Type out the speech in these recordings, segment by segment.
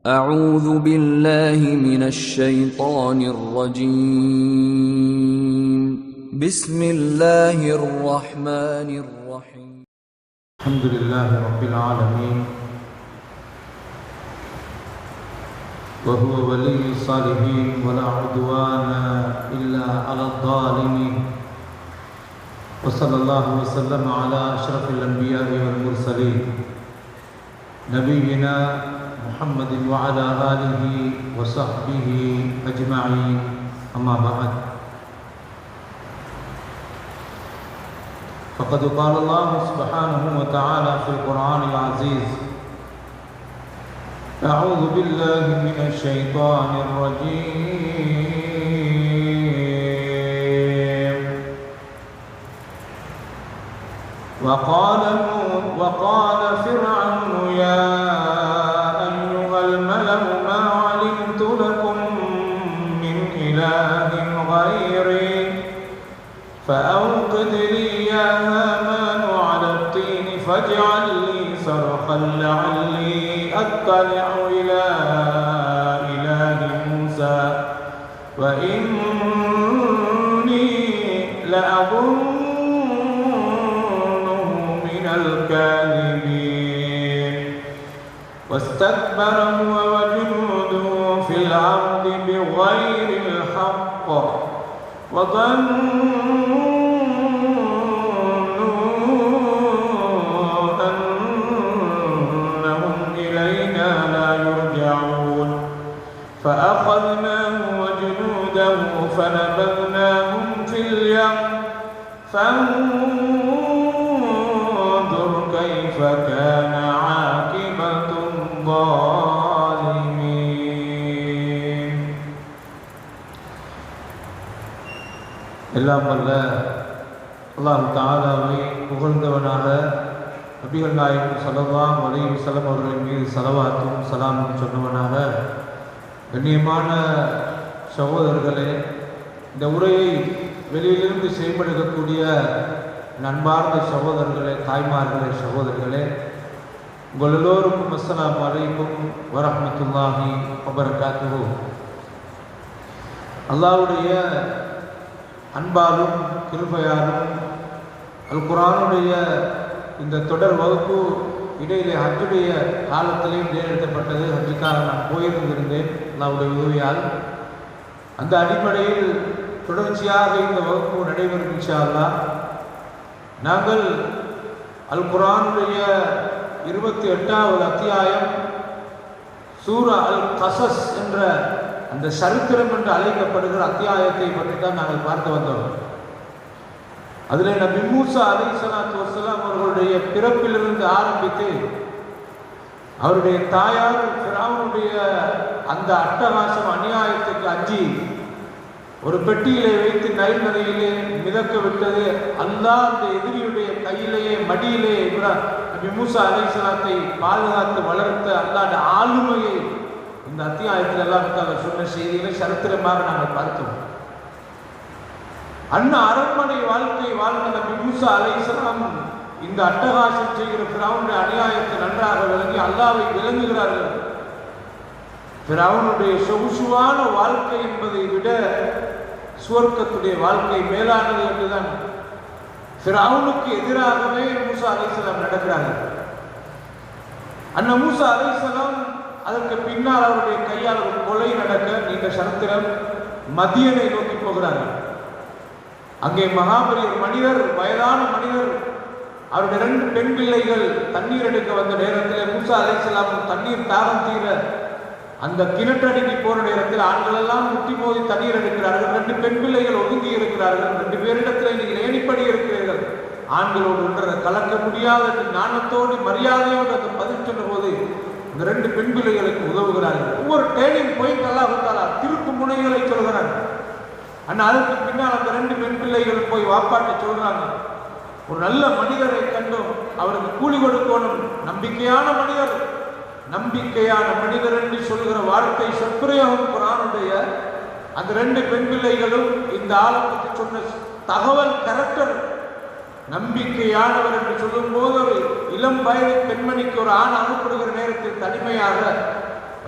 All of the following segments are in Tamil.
أعوذ بالله من الشيطان الرجيم بسم الله الرحمن الرحيم الحمد لله رب العالمين وهو ولي الصالحين ولا عدوان إلا على الظالمين وصلى الله وسلم على أشرف الأنبياء والمرسلين نبينا محمد وعلى آله وصحبه أجمعين أما بعد فقد قال الله سبحانه وتعالى في القرآن العزيز أعوذ بالله من الشيطان الرجيم وقال فرعون يا أيها الملأ ما علمت لكم من إله غيري فأوقد لي يا هامان على الطين فاجعل لي صرحا لعلي أطلع إلى إله موسى وإني لأظنه من الكاذبين واستكبر هو وجنوده في الأرض بغير الحق وظنوا أنهم إلينا لا يرجعون فأخذناه وجنوده فنبذناهم في اليم فانظر كيف كان عاقبة الظالمين. எல்லாம் வல்ல அல்லாஹ் தஆலாவை புகழ்ந்தவனாக நபிகள் நாயகம் ஸல்லல்லாஹு அலைஹி வஸல்லம் அவர்களின் மீது ஸலவாத்தும் ஸலாமும் சொன்னவனாக கண்ணியமான சகோதரர்களே, இந்த உரையை வெளியிலிருந்து செயல்படுத்தக்கூடிய நண்பார்ந்த சகோதரர்களே, தாய்மார்களே, சகோதரர்களே, உங்கள் எல்லோருக்கும் அஸ்ஸலாமு அலைக்கும் வரஹ்மத்துல்லாஹி வபரகாத்துஹு. அல்லாஹ்வுடைய அன்பாலும் கிருபையாலும் அல் குர்ஆனுடைய இந்த தொடர் வகுப்பு இடையிலே ஹஜ்ஜுடைய காலத்திலே நிலைநிறுத்தப்பட்டது. ஹஜ்ஜுக்காக நான் போயிருந்திருந்தேன் அல்லாஹ்வுடைய உதவியால். அந்த அடிப்படையில் தொடர்ச்சியாக இந்த வகுப்பு நடைபெறும் இன்ஷா அல்லாஹ். நாங்கள் அல் குர்ஆனுடைய 28வது அத்தியாயம் சூரா அல் கஸஸ் என்ற அந்த சரித்திரம் என்று அழைக்கப்படுகிற அத்தியாயத்தை பற்றி தான் நாங்கள் பார்த்து வந்தோம். அதில் நபி மூசா அலைஹிஸ்ஸலாத்து வஸ்ஸலாம் அவர்களுடைய பிறப்பிலிருந்து ஆரம்பித்து அவருடைய தாயார் ஃபிரௌனுடைய அந்த அட்டகாசம் அநியாயத்துக்கு அஞ்சி ஒரு பெட்டியிலே வைத்து நைல் நதியிலே மிதக்க விட்டது. அல்லாஹ் அந்த எதிரியுடைய கையிலேயே மடியிலே நபி மூசா அலைஹிஸ்ஸலாத்தை பாதுகாத்து வளர்த்த அல்லாஹ்வுடைய ஆளுமையை இந்த அத்தியாயத்தில் எல்லாம் சொன்ன செய்திகளை சரித்திரமாக நாங்கள் பார்த்தோம். அண்ணா அரண்மனை வாழ்க்கை வாழ்ந்த நபி மூசா அலைஹிஸ்ஸலாம் இந்த அட்டகாசம் செய்கிற ஃபிரௌனுடைய அநியாயத்தை நன்றாக விளங்கி அல்லாஹ்வை விளங்குகிறார்கள். ஃபிரௌனுடைய சொகுசுவான வாழ்க்கை என்பதை விட சுவர்க்கத்துடைய வாழ்க்கை மேலானது என்றுதான் ஃபிரௌனுக்கு எதிராகவே மூசா அலைஹிஸ்ஸலாம் நடக்கிறார்கள். அண்ணா மூசா அலைஹிஸ்ஸலாம் அதற்கு பின்னால் அவருடைய கையால் ஒரு கொலை நடக்க நீண்ட சரித்திரம். மதியனை நோக்கி போகிறார்கள். அங்கே மகாபலி மனிதர், வயதான மனிதர், அவருடைய 2 பெண் பிள்ளைகள் தண்ணீர் எடுக்க வந்த நேரத்தில் மூசா அலைஹிஸ்ஸலாம் தண்ணீர் தாகம் தீர அந்த கிணற்றடிக்கு போற நேரத்தில் ஆண்கள் எல்லாம் முட்டி மோதி தண்ணீர் எடுக்கிறார்கள். 2 பெண் பிள்ளைகள் ஒதுங்கி இருக்கிறார்கள். 2 பேரிடத்தில் நீங்கள் ஏணிப்படி இருக்கிறீர்கள், ஆண்களோடு ஒன்றரை கலக்க முடியாத ஞானத்தோடு மரியாதையோடு அந்த பதில் சொன்ன போது இந்த 2 பெண் பிள்ளைகளுக்கு உதவுகிறார்கள். ஒவ்வொரு டேர்னிங் பாயிண்ட் அல்லாஹ் தஆலா திருப்பு முனைகளை சொல்கிறாங்க. ஆனால் அதற்கு பின்னால் அந்த 2 பெண் பிள்ளைகள் போய் வாப்பாட்ட சொல்றாங்க, ஒரு நல்ல மனிதரை கண்டும் அவருக்கு கூலி கொடுக்கணும், நம்பிக்கையான மனிதர், நம்பிக்கையான மனிதர் என்று சொல்கிற வார்த்தை சொற்பிரயோகம் குர்ஆனுடைய அந்த 2 பெண் பிள்ளைகளும் இந்த ஆளுக்கு சொன்ன தகவல் கேரக்டர் நம்பிக்கையானவர் என்று சொல்லும் போது ஒரு இளம் வயது பெண்மணிக்கு ஒரு ஆண் அனுப்படுகிற நேரத்தில் தனிமையாக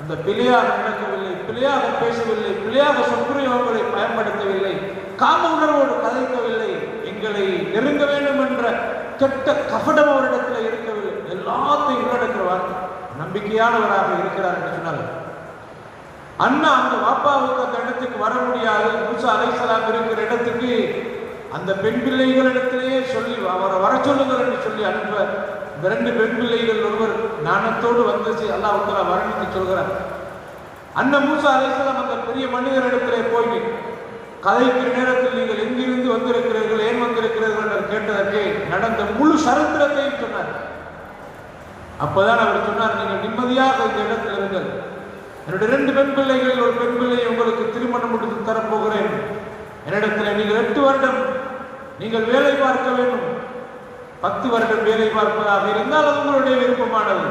அந்த பிழையாக நடக்கவில்லை, பிழையாக பேசவில்லை, பிழையாக சொற்பிரயோகங்களை பயன்படுத்தவில்லை, காம உணர்வோடு கதைக்கவில்லை, எங்களை நெருங்க வேண்டும் என்ற கெட்ட கபடம் அவரிடத்தில் இருக்கவில்லை. எல்லாத்தையும் உள்ளடக்கிறவர் நம்பிக்கையானவராக இருக்கிறார் என்று சொன்னார். அண்ணா அந்த வாப்பாவுக்கு அந்த இடத்துக்கு வர முடியாது. மூசா அலைஹிஸ்ஸலாம் இருக்கிற இடத்துக்கு அந்த பெண் பிள்ளைகளிடத்திலேயே சொல்லி அவரை வர சொல்லுங்கள் என்று சொல்லி அனுப்ப, இந்த 2 பெண் பிள்ளைகள் ஒருவர் நாணத்தோடு வந்து அல்லாஹ் தஆலா வர்ணித்து சொல்கிறார். அண்ணன் மூசா அலைஹிஸ்ஸலாம் அந்த பெரிய மனிதரிடத்திலே போய் கதைக்கிற நேரத்தில் நீங்கள் எங்கிருந்து வந்திருக்கிறீர்கள், ஏன் வந்திருக்கிறீர்கள் என்று கேட்டதற்கு நடந்த முழு சரித்திரத்தையும் சொன்னார். அப்பதான் அவர் சொன்னார், நீங்கள் நிம்மதியாக இந்த இடத்தில் இருங்கள், என்னுடைய 2 பெண் பிள்ளைகளில் ஒரு பெண் பிள்ளையை உங்களுக்கு திருமணம் முடித்து தரப்போகிறேன். என்னிடத்தில் நீங்கள் 8 வருடம் நீங்கள் வேலை பார்க்க வேண்டும். 10 வருடம் வேலை பார்ப்பதாக இருந்தால் அது உங்களுடைய விருப்பமானது.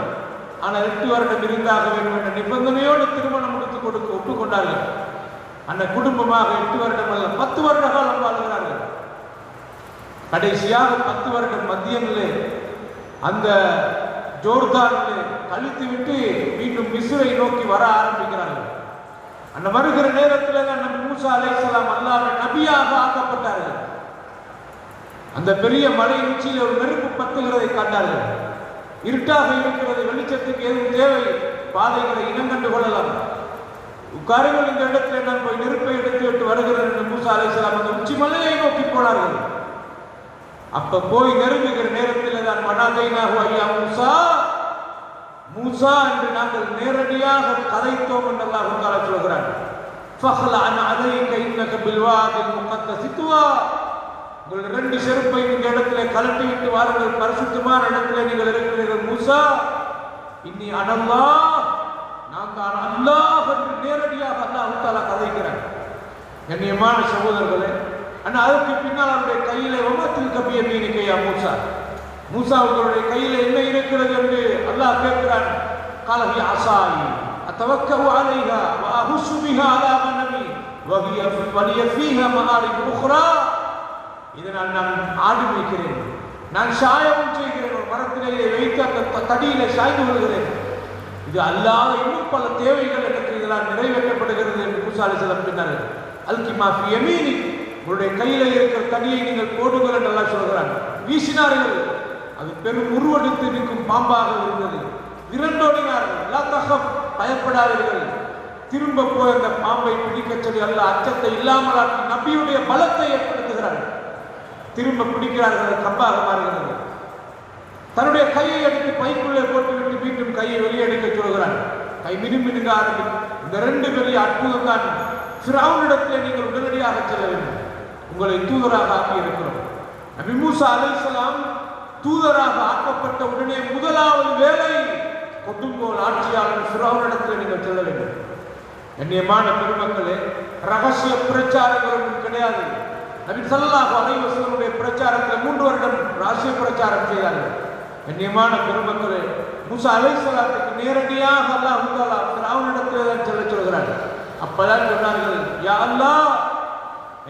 ஆனால் 8 வருடம் இருந்தாக வேண்டும் என்ற நிபந்தனையோடு திருமணம் முடித்து கொடுக்க ஒப்புக்கொண்டார்கள். அந்த குடும்பமாக 8 வருடம் அல்ல 10 வருட காலம் வாழ்கிறார்கள். கடைசியாக 10 வருடம் மத்தியமிலே அந்த ஜோர்தானிலே கழித்து விட்டு மீண்டும் மிஸ்ரை நோக்கி வர ஆரம்பிக்கிறார்கள். அந்த வருகிற நேரத்தில் தான் நபி மூசா அலைஹிஸ்ஸலாம் அல்லாஹ்வின் நபியாக ஆக்கப்பட்டார்கள். அந்த பெரிய மலை உச்சியில் ஒரு நெருப்பு பத்துகிறதை கண்டார்கள். இருட்டாக இருக்கிறது, வெளிச்சத்துக்கு எதுவும் தேவை, பாதைகளை இனங்கண்டு கொள்ளலாம், உட்காருங்கள் இந்த இடத்துல நான் போய் நெருப்பை எடுத்து விட்டு வருகிறேன் என்று மூசா அலைஹிஸ்ஸலாம் அந்த உச்சி மலையை நோக்கி போனார்கள். அப்ப போய் நெருங்குகிற நேரத்தில் தான் மனாதைனாஹு ஐயா மூசா மூசா என்று நாங்கள் நேரடியாக கதைத்தோம் என்று அல்லாஹ் தஆலா சொல்கிறார். ஃபஹ்லஅன் அலைக இன்னக பில்வாதில் முகத்தஸி துவா, உங்கள் 2 செருப்பை இந்த இடத்திலே கழட்டி விட்டு வாருங்கள், பரிசுத்தமான இடத்திலே நீங்கள் இருக்கிறீர்கள் மூசா. இன்னி அனல்லாஹ், நான் தான் அல்லாஹ் என்று நேரடியாக அல்லாஹ் தஆலா கதைக்கிறார். கண்ணியமான சகோதரர்களே, ஆனால் அதற்கு பின்னால் அவருடைய கையிலே வமத்தில் கபிய மீனிக்கையா மூசா, மூசா அவர்களுடைய கையில் என்ன இருக்கிறது என்று அல்லாஹ் கேட்கிறான். காலஹி அசாயி அத்தவக்கஹு அலைஹா வ அஹுஷு பிஹா அலா கனமி வலிய ஃபீஹா மஆரிப் உக்ரா, இதனால் நான் ஆடு மேய்க்கிறேன், நான் சாயமும் செய்கிறேன், ஒரு மரத்திலே வைத்து அந்த தடியிலே சாய்ந்து கொள்கிறேன், இது அல்லாஹ் இன்னும் பல தேவைகள் எனக்கு இதனால் நிறைவேற்றப்படுகிறது என்று மூசா அலைஹிஸ்ஸலாம் பின்னார்கள். அல்கிமா ஃபி யமீனி, உங்களுடைய கையிலே இருக்கிற தடியை நீங்கள் போடுங்கள் என்று அல்லாஹ் சொல்கிறான். வீசினார்கள், அது பெரும் உருவெடுத்து நிற்கும் பாம்பாக இருந்தது. விரண்டோடினார்கள். லா தஹப், பயப்படாதீர்கள். திரும்ப போய் அந்த பாம்பை பிடிக்க சொல்லி அல்லாஹ் அச்சத்தை இல்லாமலாக்கி நபியுடைய பலத்தை ஏற்படுத்துகிறார்கள். திரும்ப பிடிக்கிறார்கள், கம்பாக மாறுகிறது. தன்னுடைய கையை எடுத்து பைக்குள்ளே போட்டுவிட்டு மீண்டும் கையை வெளியெடுக்க சொல்கிறான். கை மினுமினுங்க ஆரம்பிக்கும். இந்த 2 பெரிய அற்புதம் தான். ஃபிரௌனிடத்திலே நீங்கள் உடனடியாக செல்ல வேண்டும், உங்களை தூதராக ஆக்கி இருக்கிறோம். நபி மூசா அலைஹிஸ்ஸலாம் தூதராக ஆக்கப்பட்ட உடனே முதலாவது வேலை கொடுங்கோல் ஆட்சியாளர் ஃபிரௌனிடத்தில் நீங்கள் செல்ல வேண்டும். கண்ணியமான பெருமக்களே, ரகசிய பிரச்சாரங்களும் கிடையாது. நபி ஸல்லல்லாஹு அலைஹி வஸல்லம் பிரச்சாரத்தில் 3 வருடம் ரகசிய பிரச்சாரம் செய்தார்கள். கண்ணியமான பெருமக்களே, மூசா அலைஹிஸ்ஸலாத்துக்கு நேரடியாக அல்லாஹ் தஆலா ஃபிரௌனிடத்தில் தான் செல்ல சொல்கிறார். அப்பதான் சொன்னார்கள், யா அல்லாஹ்,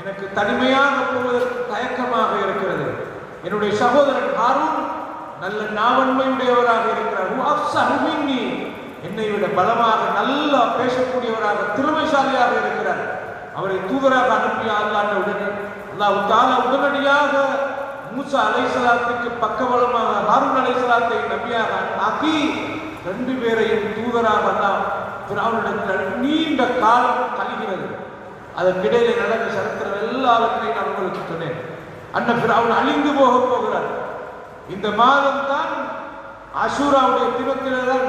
எனக்கு தனிமையாக போவதற்கு தயக்கமாக இருக்கிறது. என்னுடைய சகோதரன் ஹாரூன் நல்ல நாவன்மையுடையவராக இருக்கிறார். என்னை விட பலமாக நல்லா பேசக்கூடியவராக திறமைசாலியாக இருக்கிறார். அவரை தூதராக அனுப்பிய அல்லாஹ் உடனே அல்லாஹ் தஆலா உடனடியாக மூசா அலைஹிஸ்ஸலாத்துக்கு பக்கபலமாக ஹாரூன் அலைஹிஸ்ஸலாத்தை நபியாக ஆக்கி 2 பேரையும் தூதராக அல்லாஹ் ஃபிரௌனிடத்தில் நீண்ட காலம் கழிகிறது. அதற்கிடையிலே நடந்த சரித்திரம் எல்லாவற்றையும் நான் உங்களுக்கு சொன்னேன். அண்ணன் ஃபிரௌன் அழிந்து போக போகிறார். இந்த மாதம் தான் ஆஷூராவுடைய தினத்திலே தான்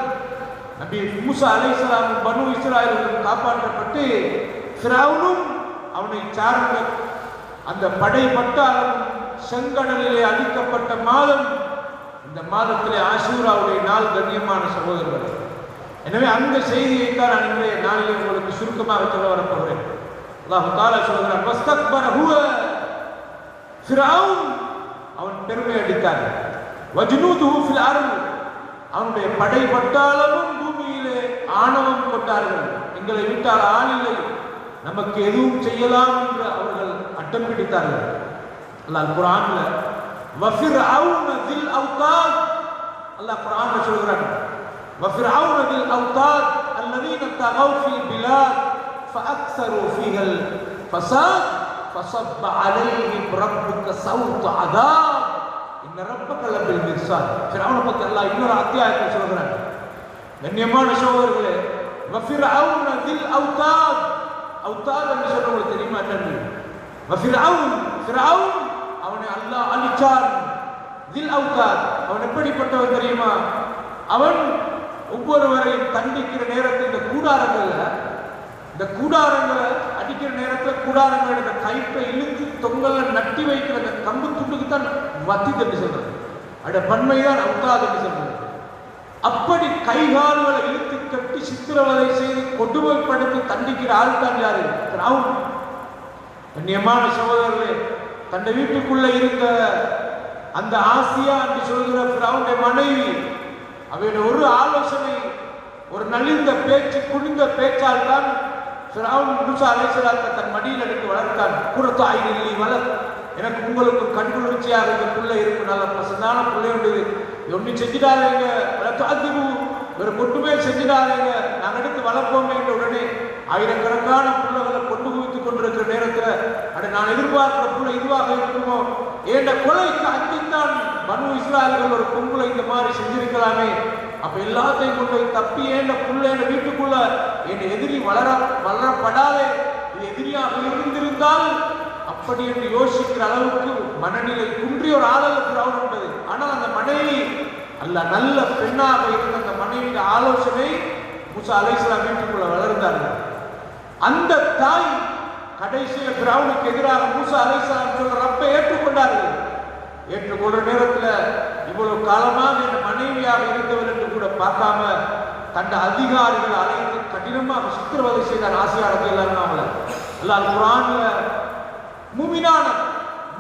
நபி மூசா அலைஹிஸ்ஸலாம் பனு இஸ்ராயேலும் காப்பாற்றப்பட்டு ஃபிரௌனும் அவனை சார்ந்த அந்த படை பட்டாளம் செங்கடலிலே அழிக்கப்பட்ட மாதம். இந்த மாதத்திலே ஆஷூராவுடைய நாள். கண்ணியமான சகோதரர்கள், எனவே அந்த செய்தியை தான் நான் இன்றைய நாளிலே உங்களுக்கு சுருக்கமாக சொல்ல வரப்போகிறேன். அல்லாஹ் தஆலா சொல்கிறார், வஸ்தக்பர ஹுவ, ஃபிரௌன் அவன் பெருமை அடித்தான், வஜ்னூதுஹு ஃபில் அர்த், அவனுடைய படை பட்டாளமும் பூமியிலே ஆணவம் கொண்டார்கள். எங்களை விட்டால் ஆள் இல்லை, நமக்கு எதுவும் செய்யலாம் என்று அவர்கள் அட்டம் பிடித்தார்கள். அல்லாஹ் குர்ஆன்ல வஃபிர்அவுன தில் அவ்தாத், அல்லாஹ் குர்ஆன்ல சொல்கிறான், வஃபிர்அவுன தில் அவ்தாத் அல்லதி الذين طغوا في البلاد فأكثروا فيها الفساد فصب عليهم ربك صوت عذاب إن ربك لبالمرصاد. ஃபிரௌனை பத்தி அல்லாஹ் இன்னொரு அத்தியாயத்தில் சொல்கிறான். கண்ணியமான சகோதரர்களே, வஃபிரௌன தில் அவுதாத், அவுதாத் என்று சொல்றது தெரியுமா என்னன்னு? ஃபிரௌன் அவனை அல்லாஹ் அழிச்சான். தில் அவுதாத், அவன் எப்படிப்பட்டவன் தெரியுமா? அவன் ஒவ்வொருவரையும் தண்டிக்கிற நேரத்தில் இந்த கூடாரங்களை அடிக்கிற நேரத்தில் கூடாரங்கள் இந்த கைப்பை இழுத்து தொங்கல்ல நட்டி வைக்கிற அந்த கம்பு துண்டுக்கு தான் வத்தி என்று சொல்றது. அட பன்மைதான் அவுதாத் என்று சொல்றது. அப்படி கைகால்களை இழுத்து கட்டி சித்திரவதை செய்து கொடுமைப்படுத்தி தண்டிக்கிற ஆள் தான் யாரு? ஃபிரௌன். கண்ணியமான சகோதரர்களே, தன்னை வீட்டுக்குள்ள இருந்த அந்த ஆசியா என்று சொல்கிற ஃபிரௌனுடைய மனைவி, அவருடைய ஒரு ஆலோசனை, ஒரு நலிந்த பேச்சு, குனிந்த பேச்சால் தான் ஃபிரௌன் மூசா அலைஹிஸ்ஸலாத்தை தன் மடியில் எடுத்து வளர்த்தான். குரத்தாயினி வளர், எனக்கு உங்களுக்கு கண்குளிர்ச்சியாக இந்த பிள்ளை இருக்கு, நல்ல பசந்தான பிள்ளை உண்டு, ஒன்றும் செஞ்சிடாதீங்க, வேறு மட்டுமே செஞ்சிடாதீங்க, நாங்கள் எடுத்து வளர்ப்போமே என்ற உடனே ஆயிரக்கணக்கான பிள்ளைகளை கொண்டு குவித்துக் கொண்டிருக்கிற நேரத்தில் அட நான் எதிர்பார்க்கிற பிள்ளை இதுவாக இருக்குமோ, ஏண்ட கொலைக்கு அஞ்சித்தான் பனு இஸ்ராயல்கள் ஒரு பொங்கலை இந்த மாதிரி செஞ்சிருக்கலாமே, அப்ப எல்லாத்தையும் கொண்டு தப்பி ஏண்ட புள்ள என் வீட்டுக்குள்ள என் எதிரி வளரப்படாதே, இது எதிரியாக இருந்திருந்தால் அப்படி என்று யோசிக்கிற அளவுக்கு மனநிலை குன்றிய ஒரு ஆளல்ல ஃபிரௌன் என்பது. ஆனால் அந்த மனைவி அல்ல, நல்ல பெண்ணாக இருந்த அந்த மனைவியின் ஆலோசனை மூசா அலைஹிஸ்ஸலாம் வீட்டுக்குள்ள வளர்ந்தார்கள். அந்த தாய் கடைசியில் ஃபிரௌனுக்கு எதிராக மூசா அலைஹிஸ்ஸலாம் சொல்ற ரப்பை ஏற்றுக்கொண்டார்கள். ஏற்றுக்கொள்ற நேரத்தில் இவ்வளவு காலமாக என் மனைவியாக இருந்தவர் என்று கூட பார்க்காம தன் அதிகாரிகள் அழைத்து கடினமாக சித்திரவதை செய்தார். ஆசியா ரலியல்லாஹு அன்ஹா அல்லாஹ் குர்ஆன்ல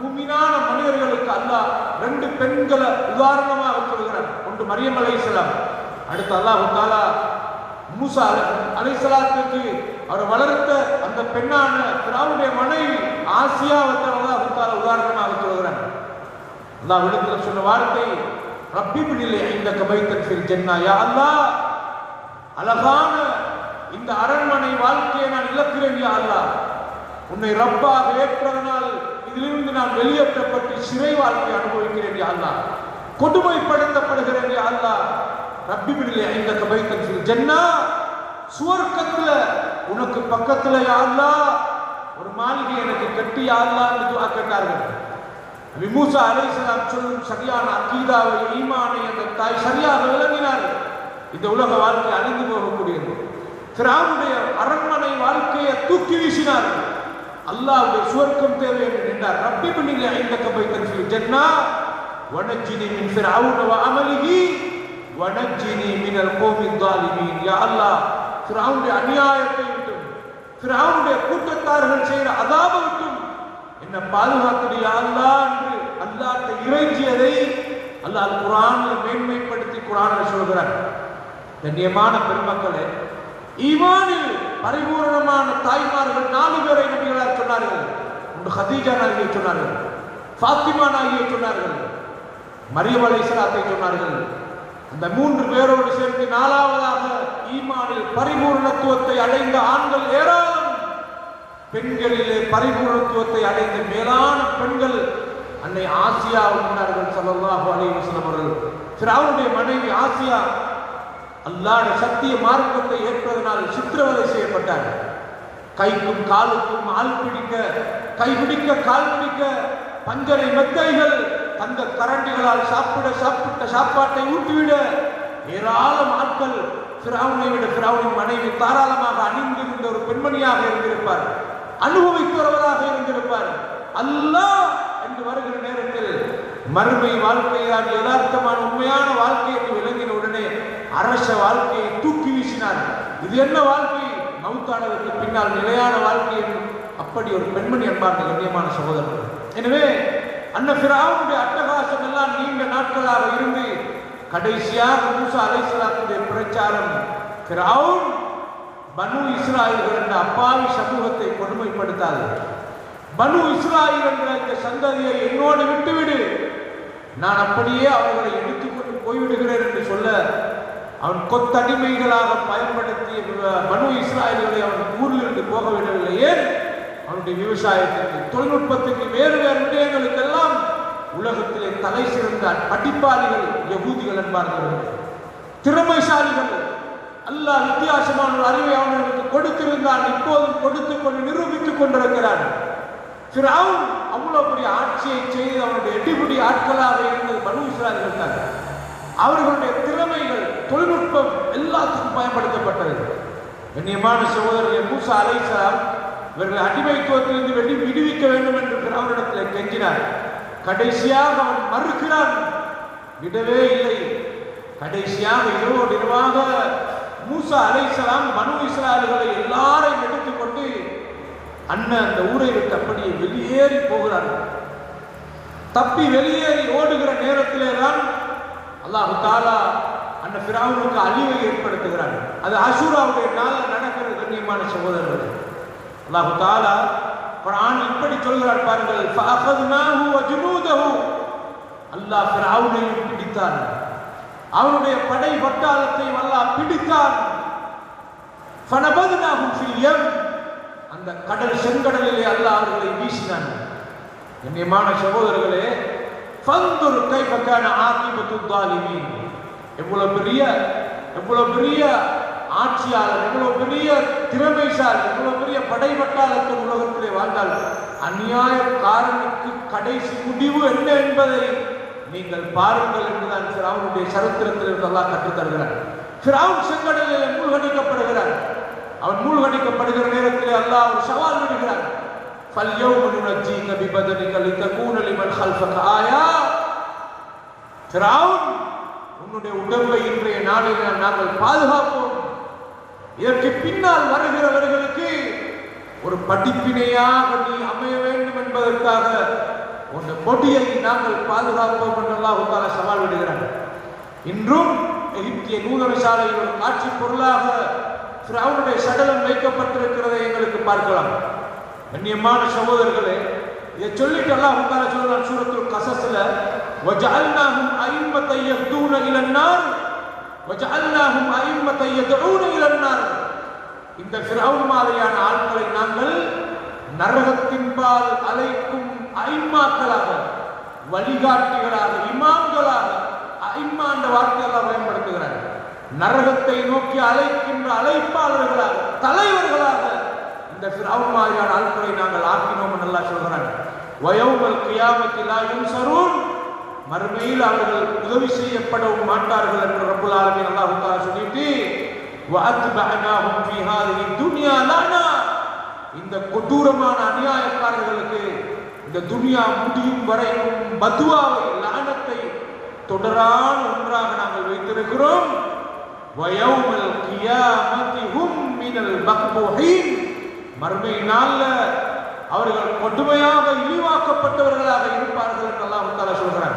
மூமினான மனிதர்களுக்கு அல்லாஹ் ரெண்டு பெண்களை உதாரணமாக சொல்கிறார். ஒன்று மரியம் அலைஹிஸ்ஸலாம், அடுத்து அல்லாஹ் தஆலா மூசா அலைஹிஸ்ஸலாத்துக்கு அவர் வளர்த்த அந்த பெண்ணான ஃபிரௌனுடைய மனைவி ஆசியாவை அல்லாஹ் தஆலா உதாரணமாக சொல்கிறார். அல்லாஹ் விடத்துல சொன்ன வார்த்தை ரப்பி பினிலே இந்தக பைத்தன் ஃபில் ஜன்னா, யா அல்லாஹ் அழகான இந்த அரண்மனை வாழ்க்கையை நான் இழக்கிறேன் யா அல்லாஹ், உன்னை ரப்பாக ஏற்றதனால் இதிலிருந்து நான் வெளியேற்றப்பட்டு சிறை வாழ்க்கை அனுபவிக்கிறேன் யா அல்லாஹ், கொடுமைப்படுத்தப்படுகிறேன் யா அல்லாஹ். ரப்பி பினிலே இந்தக பைத்தன் ஃபில் ஜன்னா, சுவர்க்கத்துல உனக்கு பக்கத்துல யா அல்லாஹ் ஒரு மாளிகை எனக்கு கட்டி யா அல்லாஹ் என்று துஆ கேட்டார்கள். நபி மூசா அலைஹிஸ்ஸலாம் சொல்லும் சரியான அகீதாவை, ஈமானை அந்த தாய் சரியாக விளங்கினார்கள். இந்த உலக வாழ்க்கை அழிந்து போகக்கூடியது. ஃபிரௌனுடைய அரண்மனை வாழ்க்கையை தூக்கி வீசினார்கள். அல்லாஹ்வுடைய சுவர்க்கம் தேவை என்று நின்றார். ரப்பி பினிலே இந்தக பைத்தன் ஃபில் ஜன்னா வனஜ்ஜினி மின் ஃபிரௌன வ அமலிஹி வனஜ்ஜினி மினல் கௌமில் ஸாலிமீன். யா அல்லாஹ், ஃபிரௌனுடைய அநியாயத்தை விட்டும் ஃபிரௌனுடைய கூட்டத்தார்கள் செய்கிற அதாபை விட்டும் என்ன பாதுகாத்துடைய அல்லாஹ் என்று அல்லாஹ்ட்ட இறைஞ்சியதை அல்லாஹ் குர்ஆன்ல மேன்மைப்படுத்தி குர்ஆன்ல சொல்கிறார். கண்ணியமான பெருமக்களே, ஈமானில் பரிபூரணமான தாய்மார்கள் 4 பேரை நபிகளார் சொன்னார்கள். ஒன்று ஹதீஜா நாயகியை சொன்னார்கள், ஃபாத்திமா நாயகியை சொன்னார்கள், மரியம் அலைஹிஸ்ஸலாத்தை சொன்னார்கள். அந்த 3 பேரோடு சேர்த்து 4வதாக ஈமானில் பரிபூரணத்துவத்தை அடைந்த ஆண்கள் ஏராளம். பெண்களிலே பரிபூரணத்துவத்தை அடைந்த மேலான பெண்கள் அன்னை ஆசியா சொன்னார்கள் ஸல்லல்லாஹு அலைஹி வஸல்லம் அவர்கள். ஃபிரௌனுடைய மனைவி ஆசியா அல்லாஹ்வுடைய சத்திய மார்க்கத்தை ஏற்பதனால் சித்திரவதை செய்யப்பட்டார். கைக்கும் காலுக்கும் ஆள் பிடிக்க, கை பிடிக்க, கால் பிடிக்க, பஞ்சரை மெத்தைகள், தந்த கரண்டிகளால் சாப்பிட்ட சாப்பாட்டை ஊட்டிவிட ஏராளம் ஆட்கள் ஃபிரௌனை விட ஃபிரௌனின் மனைவி தாராளமாக அணிந்திருந்த ஒரு பெண்மணியாக இருந்திருப்பார், அனுபவிக்கிறவராக இருந்திருப்பார். அல்லாஹ் என்று வருகிற நேரத்தில் மறுமை வாழ்க்கையால் யதார்த்தமான உண்மையான வாழ்க்கை என்று விளங்கின உடனே அரச வாழ்க்கையை தூக்கி வீசினார். இது என்ன வாழ்க்கை? மௌத்தானதற்கு பின்னால் நிலையான வாழ்க்கை என்று அப்படி ஒரு பெண்மணி என்பார் கண்ணியமான சகோதரர்கள். எனவே அன்ன ஃபிரௌனுடைய அட்டகாசம் எல்லாம் நீண்ட நாட்களாக இருந்து கடைசியாக மூசா அலைஹிஸ்ஸலாத்துடைய பிரச்சாரம், ஃபிரௌன் பனு இஸ்ராயல்கள் என்ற அப்பாவி சமூகத்தை கொடுமைப்படுத்தாது, பனு இஸ்ராயல் என்ற இந்த சந்ததியை என்னோடு விட்டுவிடு, நான் அப்படியே அவர்களை எடுத்துக்கொண்டு போய்விடுகிறேன் என்று சொல்ல அவன் கொத்தடிமைகளாக பயன்படுத்திய பனு இஸ்ராயல்களை அவன் ஊரிலிருந்து போக விடவில்லை. ஏன்? அவனுடைய விவசாயத்திற்கு, தொழில்நுட்பத்துக்கு, வேறு வேறு விடயங்களுக்கெல்லாம் உலகத்திலே தலை சிறந்த படிப்பாளிகள் யகூதிகள் என்பார்கள், திறமைசாலிகள். அல்லாஹ் வித்தியாசமான ஒரு அறிவை அவர்களுக்கு கொடுத்திருந்தான், இப்போதும் கொடுத்து கொண்டு நிரூபித்துக் கொண்டிருக்கிறான். ஃபிரௌன் அவ்வளவு பெரிய ஆட்சியை செய்து அவனுடைய எட்டிபுடி ஆட்களாக இருந்தது பனு இஸ்ராயல்கள் தான். அவர்களுடைய திறமைகள், தொழில்நுட்பம் எல்லாத்துக்கும் பயன்படுத்தப்பட்டது. கண்ணியமான சகோதரர்களே, மூசா அலைஹிஸ்ஸலாம் இவர்கள் அடிமைத்துவத்திலிருந்து விடுவிக்க வேண்டும் என்று ஃபிரௌனிடத்தில் கெஞ்சினார். கடைசியாக அவன் மறுக்கிறான், விடவே இல்லை. கடைசியாக இரவோடு இரவாக மூசா அலைஹிஸ்ஸலாம் பனு இஸ்ராயல்களை எல்லாரையும் எடுத்துக்கொண்டு அந்த ஊரை விட்டு அப்படியே வெளியேறி போகிறார்கள். தப்பி வெளியேறி ஓடுகிற நேரத்திலே தான் அல்லாஹ் தஆலா அந்த ஃபிரௌனுக்கு அழிவை ஏற்படுத்துகிறார். அது அஷூராவுடைய நாளில் நடக்கிறது. கண்ணியமான சகோதரர்களே, அல்லாஹ் தஆலா குர்ஆன் இப்படி சொல்கிறார் பாருங்கள், ஃபஅഖذனாஹு வஜுனூதஹு, அல்லாஹ் ஃபிரௌனையும் பிடித்தான், அவனுடைய படை பட்டாளத்தை அல்லாஹ் பிடித்தான். ஃபனபذனாஹு ஃபில் யம், அந்த கடல் செங்கடலிலே அல்லாஹ் அவர்களை வீசினான். கண்ணியமான சகோதரர்களே, ஃபந்துர் கைஃப கான ஆகிபத்து ஸாலிமீன், எவ்வளவு பெரிய ஆட்சியாளர், எவ்வளவு பெரிய திறமைசாலி, எவ்வளவு பெரிய படைபட்டாளத்தின் உலகத்திலே வாழ்ந்தால் அநியாயக்காரனுக்கு கடைசி முடிவு என்ன என்பதை நீங்கள் பாருங்கள் என்றுதான் ஃபிரௌனுடைய சரித்திரத்தில் அல்லாஹ் கற்றுத் தருகிறார். ஃபிரௌன் செங்கடலிலே மூழ்கடிக்கப்படுகிறார். அவன் மூழ்கடிக்கப்படுகிற நேரத்தில் அல்லாஹ் ஒரு சவால் விடுகிறார். فَالْيَوْمَ نُنَجِّيكَ بِبَدَنِكَ لِتَكُونَ لِمَنْ خَلْفَكَ آيَةً, ஃபிரௌன் உன்னுடைய உடம்பை இன்றைய நாளில் நாங்கள் பாதுகாப்போம், இதற்கு பின்னால் வருகிறவர்களுக்கு ஒரு படிப்பினையாக நீ அமைய வேண்டும் என்பதற்காக உன் பொடியை நாங்கள் பாதுகாப்போம் என்று அல்லாஹ் தஆலா சவால் விடுகிறார். இன்றும் எகிப்திய நூதன சாலையில் ஒரு காட்சி பொருளாக ஃபிரௌனுடைய சடலம் வைக்கப்பட்டிருக்கிறதை எங்களுக்கு பார்க்கலாம். கண்ணியமான சகோதரர்களே, இதை சொல்லிட்டு அல்லாஹ் தஆலா சொல்றான் சூரத்துல் கஸஸ்ல, வஜஅல்நாஹும் அய்மத்தன் யஹ்தூன இலன்னார் வஜஅல்நாஹும் அய்மத்தன் யதுஊன இலன்னார், இந்த ஃபிரௌன் மாதிரியான ஆட்களை நாங்கள் நரகத்தின்பால் அழைக்கும் ஐம்மாக்களாக, வழிகாட்டிகளாக, இமாம்களாக, ஐம்மா என்ற வார்த்தையெல்லாம் பயன்படுத்துகிறார். நரகத்தை நோக்கி அழைக்கின்ற அழைப்பாளர்களாக, தலைவர்களாக இந்த ஃபிரௌன் மாதிரியான ஆட்களை நாங்கள் ஆக்கினோம் என்று அல்லாஹ் சொல்கிறார். வயௌமல் கியாமத்தி லா யுன்ஸரூன், மறுமையில் அவர்கள் உதவி செய்யப்படவும் மாட்டார்கள் என்று ரப்புல் ஆலமீன் அல்லாஹ் தஆலா சொல்லிட்டு, வஅத்பஅனாஹும் ஃபீ ஹாதிஹி துன்யா லஅனா, இந்த கொடூரமான அநியாயக்காரர்களுக்கு இந்த துனியா முடியும் வரைக்கும் பதுவாவை, லானத்தை தொடரான ஒன்றாக நாங்கள் வைத்திருக்கிறோம். வயௌமல் கியாமத்தி ஹும் மினல் மக்பூஹீன், மறுமை நாள்ல அவர்கள் கொடுமையாக இழிவாக்கப்பட்டவர்களாக இருப்பார்கள் என்று அல்லாஹ் தஆலா சொல்றார்.